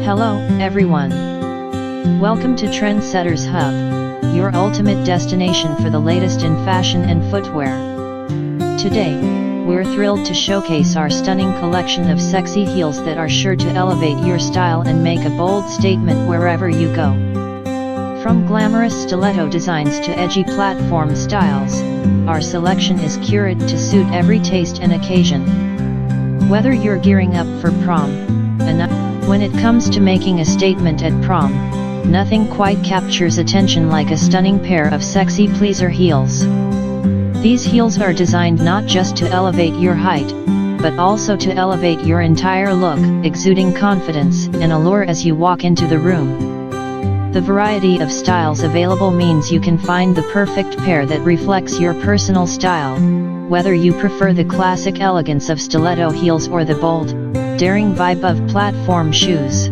Hello, everyone. Welcome to Trendsetters Hub, your ultimate destination for the latest in fashion and footwear. Today, we're thrilled to showcase our stunning collection of sexy heels that are sure to elevate your style and make a bold statement wherever you go. From glamorous stiletto designs to edgy platform styles, our selection is curated to suit every taste and occasion. Whether you're gearing up for prom, when it comes to making a statement at prom, nothing quite captures attention like a stunning pair of sexy pleaser heels. These heels are designed not just to elevate your height, but also to elevate your entire look, exuding confidence and allure as you walk into the room. The variety of styles available means you can find the perfect pair that reflects your personal style, whether you prefer the classic elegance of stiletto heels or the bold, daring vibe of platform shoes.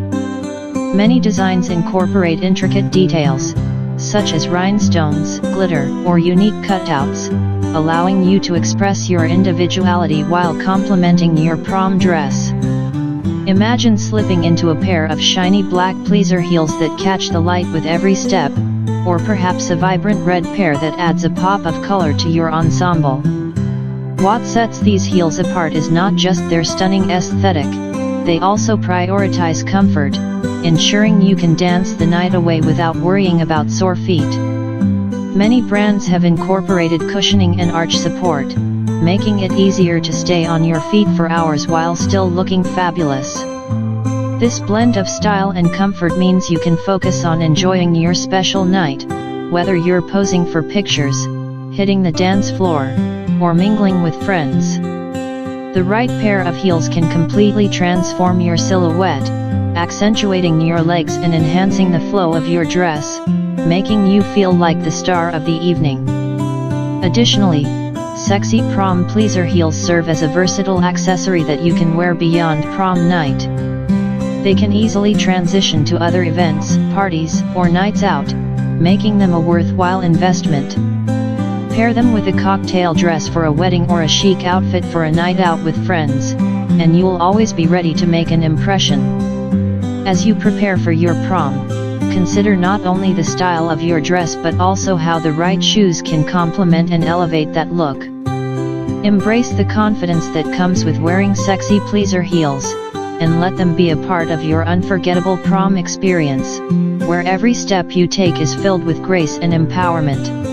Many designs incorporate intricate details, such as rhinestones, glitter, or unique cutouts, allowing you to express your individuality while complementing your prom dress. Imagine slipping into a pair of shiny black pleaser heels that catch the light with every step, or perhaps a vibrant red pair that adds a pop of color to your ensemble. What sets these heels apart is not just their stunning aesthetic, they also prioritize comfort, ensuring you can dance the night away without worrying about sore feet. Many brands have incorporated cushioning and arch support, making it easier to stay on your feet for hours while still looking fabulous. This blend of style and comfort means you can focus on enjoying your special night, whether you're posing for pictures, hitting the dance floor, or mingling with friends. The right pair of heels can completely transform your silhouette, accentuating your legs and enhancing the flow of your dress, making you feel like the star of the evening. Additionally, sexy prom pleaser heels serve as a versatile accessory that you can wear beyond prom night. They can easily transition to other events, parties, or nights out, making them a worthwhile investment. Pair them with a cocktail dress for a wedding or a chic outfit for a night out with friends, and you'll always be ready to make an impression. As you prepare for your prom, consider not only the style of your dress but also how the right shoes can complement and elevate that look. Embrace the confidence that comes with wearing sexy pleaser heels, and let them be a part of your unforgettable prom experience, where every step you take is filled with grace and empowerment.